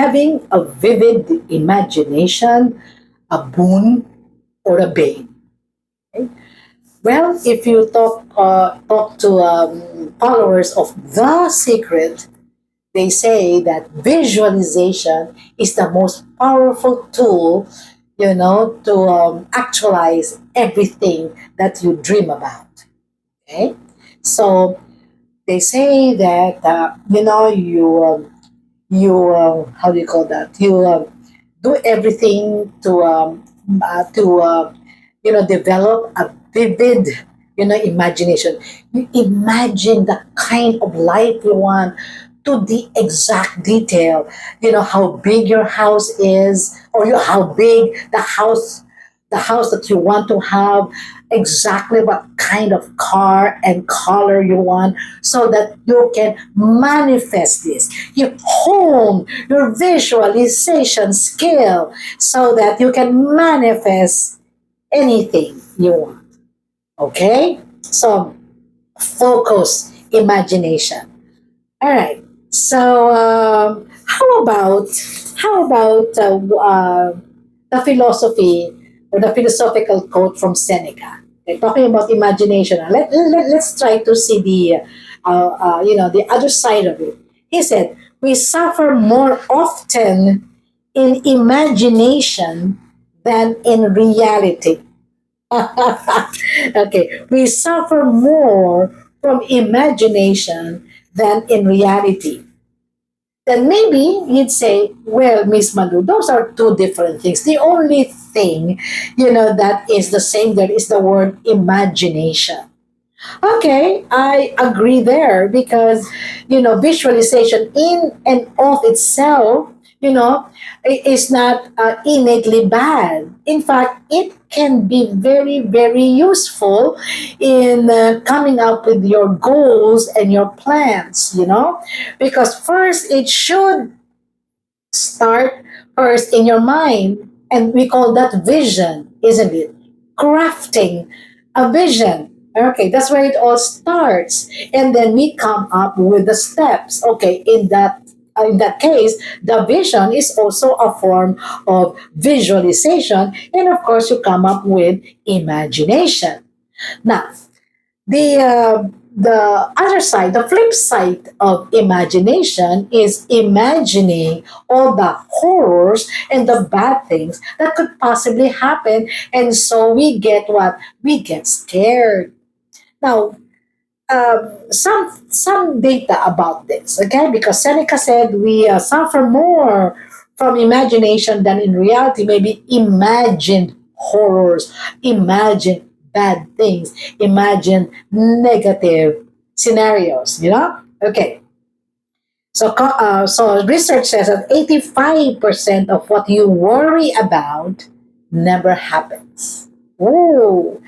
having a vivid imagination a boon or a bane? Okay? Well, if you talk to followers of The Secret, they say that visualization is the most powerful tool, to actualize everything that you dream about. Okay, so they say that how do you call that? You do everything to develop a vivid imagination. You imagine the kind of life you want to the exact detail. How big your house is, or how big the house that you want to have, exactly what kind of car and color you want, so that you can manifest this. You hone your visualization skill so that you can manifest anything you want. Okay? So, focus, imagination. All right. So, how about the philosophy or the philosophical quote from Seneca? Okay, talking about imagination. Let's try to see the other side of it. He said, "We suffer more often in imagination than in reality." Okay, we suffer more from imagination than in reality. Then maybe you'd say, well, Miss Malu, those are two different things. The only thing, that is the same there is the word imagination. Okay, I agree there because, visualization in and of itself, is not innately bad. In fact, it can be very, very useful in coming up with your goals and your plans, because first it should start first in your mind, and we call that vision, isn't it? Crafting a vision. Okay, that's where it all starts, and then we come up with the steps. Okay, in that case, the vision is also a form of visualization, and of course, you come up with imagination. Now, the other side, the flip side of imagination is imagining all the horrors and the bad things that could possibly happen, and so we get scared. Now, some data about this, okay? Because Seneca said we suffer more from imagination than in reality. Maybe imagine horrors, imagine bad things, imagine negative scenarios. Okay. So research says that 85% of what you worry about never happens. Oh,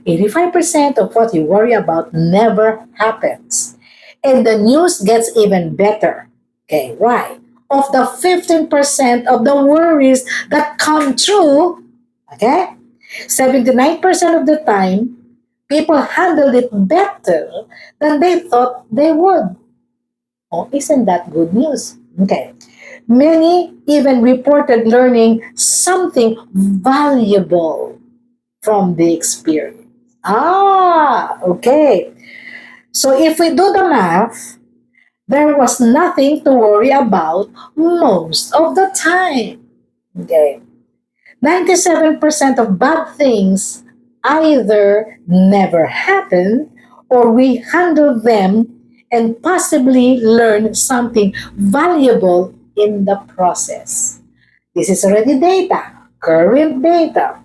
85% of what you worry about never happens. And the news gets even better. Okay, why? Of the 15% of the worries that come true, okay, 79% of the time, people handled it better than they thought they would. Oh, isn't that good news? Okay. Many even reported learning something valuable from the experience. Okay. So if we do the math, there was nothing to worry about most of the time. Okay. 97% of bad things either never happen or we handle them and possibly learn something valuable in the process. This is already data, current data.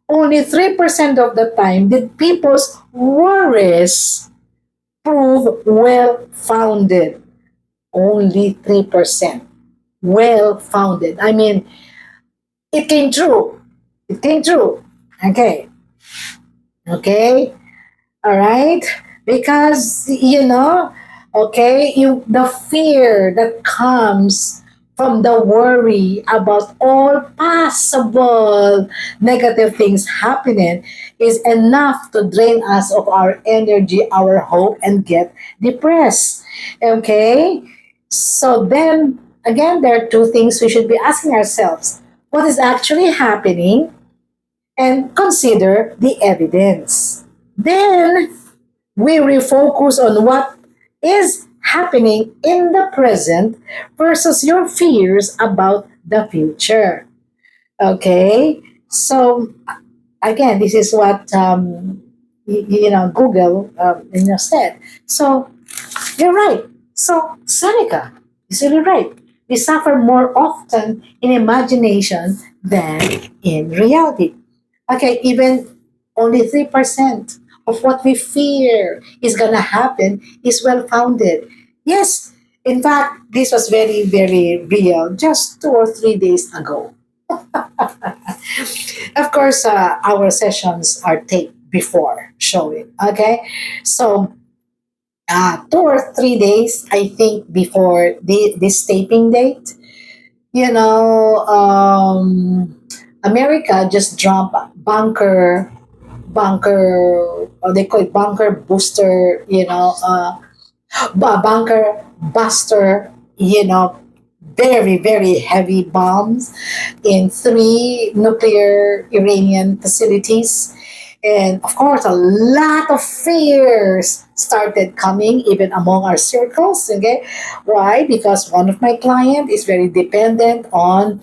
Only 3% of the time did people's worries prove well founded. Only 3% well founded. I mean, it came true. It came true. Okay. Okay. All right. Because, okay, the fear that comes from the worry about all possible negative things happening is enough to drain us of our energy, our hope, and get depressed. Okay? So then again, there are two things we should be asking ourselves: what is actually happening, and consider the evidence. Then we refocus on what is happening in the present versus your fears about the future. Okay, so again, this is what Google said. So you're right. So Seneca is really right. We suffer more often in imagination than in reality. Okay, even only 3% of what we fear is gonna happen is well founded. Yes, in fact, this was very, very real just 2 or 3 days ago. Of course, our sessions are taped before showing. Okay, so 2 or 3 days, I think, before this taping date, you know, America just dropped bunker, or they call it bunker booster, bunker buster, very, very heavy bombs in three nuclear Iranian facilities. And of course, a lot of fears started coming even among our circles. Okay, why? Because one of my client is very dependent on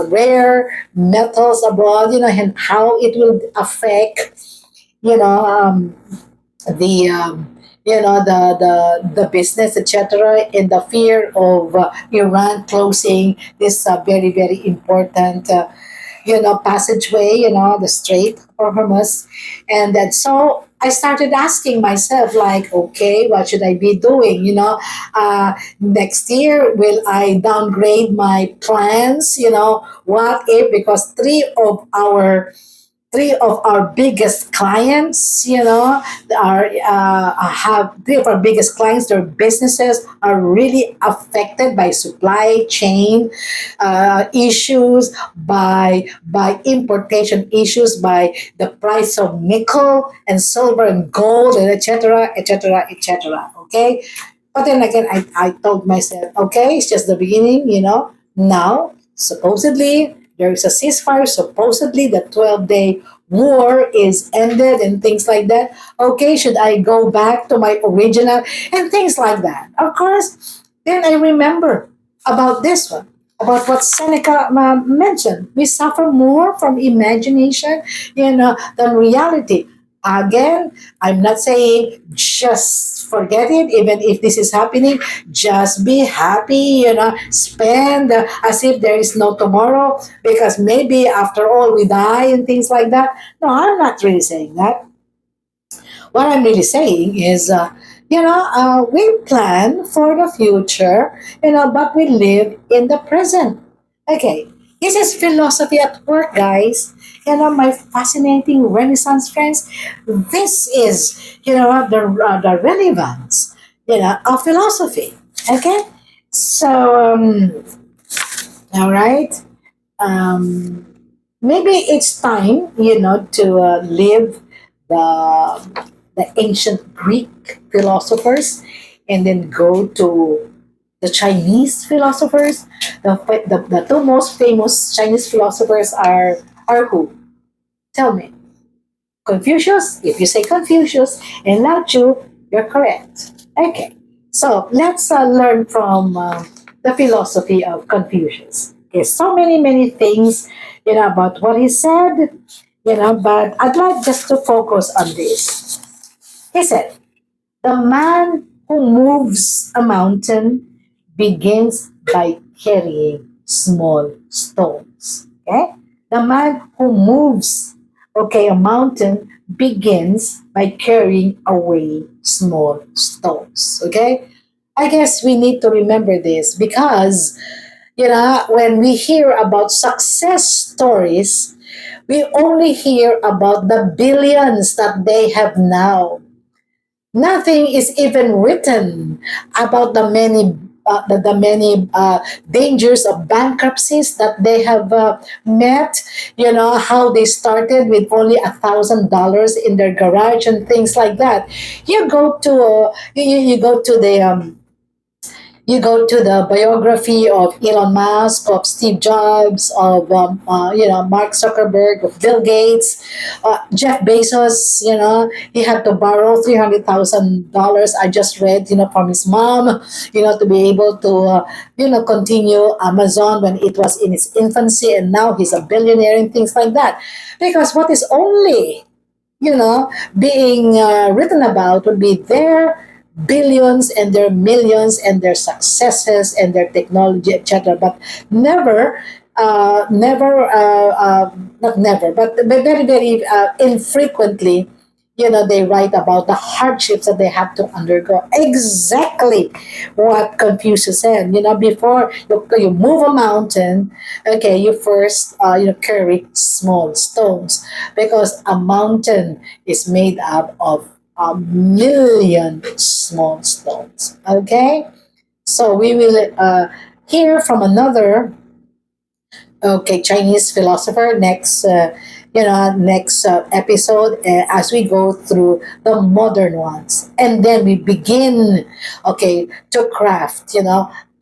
rare metals abroad. And how it will affect you know um, the business, etc., and the fear of Iran closing this very, very important passageway, the Strait for Hormuz. And then so I started asking myself, like, okay, what should I be doing? Next year, will I downgrade my plans? What if, because three of our biggest clients, are have three of our biggest clients, their businesses are really affected by supply chain issues, by importation issues, by the price of nickel and silver and gold, and etc., etc., etc. Okay, but then again, I told myself, okay, it's just the beginning. Now supposedly there is a ceasefire. Supposedly the 12-day war is ended and things like that. Okay, should I go back to my original and things like that? Of course, then I remember about this one, about what Seneca mentioned. We suffer more from imagination, than reality. Again, I'm not saying just forget it, even if this is happening. Just be happy, spend as if there is no tomorrow, because maybe after all we die and things like that. No, I'm not really saying that. What I'm really saying is, we plan for the future, but we live in the present. Okay, this is philosophy at work, guys. My fascinating Renaissance friends. This is, the relevance, of philosophy. Okay, so all right. Um, Maybe it's time, to live the ancient Greek philosophers, and then go to the Chinese philosophers. The two most famous Chinese philosophers are who? Tell me. Confucius? If you say Confucius and Lao Tzu, you're correct. Okay. So let's learn from the philosophy of Confucius. Okay, so many, many things, about what he said, but I'd like just to focus on this. He said, the man who moves a mountain begins by carrying small stones. Okay? The man who moves, okay, a mountain begins by carrying away small stones. Okay? I guess we need to remember this because, when we hear about success stories, we only hear about the billions that they have now. Nothing is even written about the many dangers of bankruptcies that they have met. How they started with only $1,000 in their garage and things like that. You go to the You go to the biography of Elon Musk, of Steve Jobs, of Mark Zuckerberg, of Bill Gates, Jeff Bezos. He had to borrow $300,000. I just read, from his mom, to be able to continue Amazon when it was in its infancy, and now he's a billionaire and things like that. Because what is only being written about would be their billions and their millions and their successes and their technology, etc. But never, not never, but very, very infrequently, they write about the hardships that they have to undergo. Exactly what Confucius said. Before you move a mountain, okay, you first carry small stones, because a mountain is made up of a million small stones. Okay, so we will hear from another Chinese philosopher next episode, as we go through the modern ones, and then we begin to craft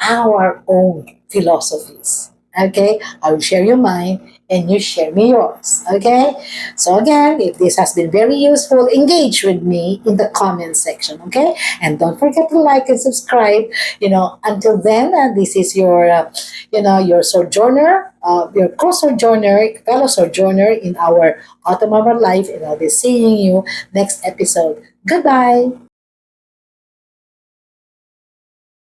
our own philosophies. Okay, I will share your mine and you share me yours. Okay, so again, if this has been very useful, engage with me in the comment section. Okay, and don't forget to like and subscribe. Until then, this is your sojourner, your co-sojourner, fellow sojourner in our autumn of our life, and I'll be seeing you next episode. Goodbye.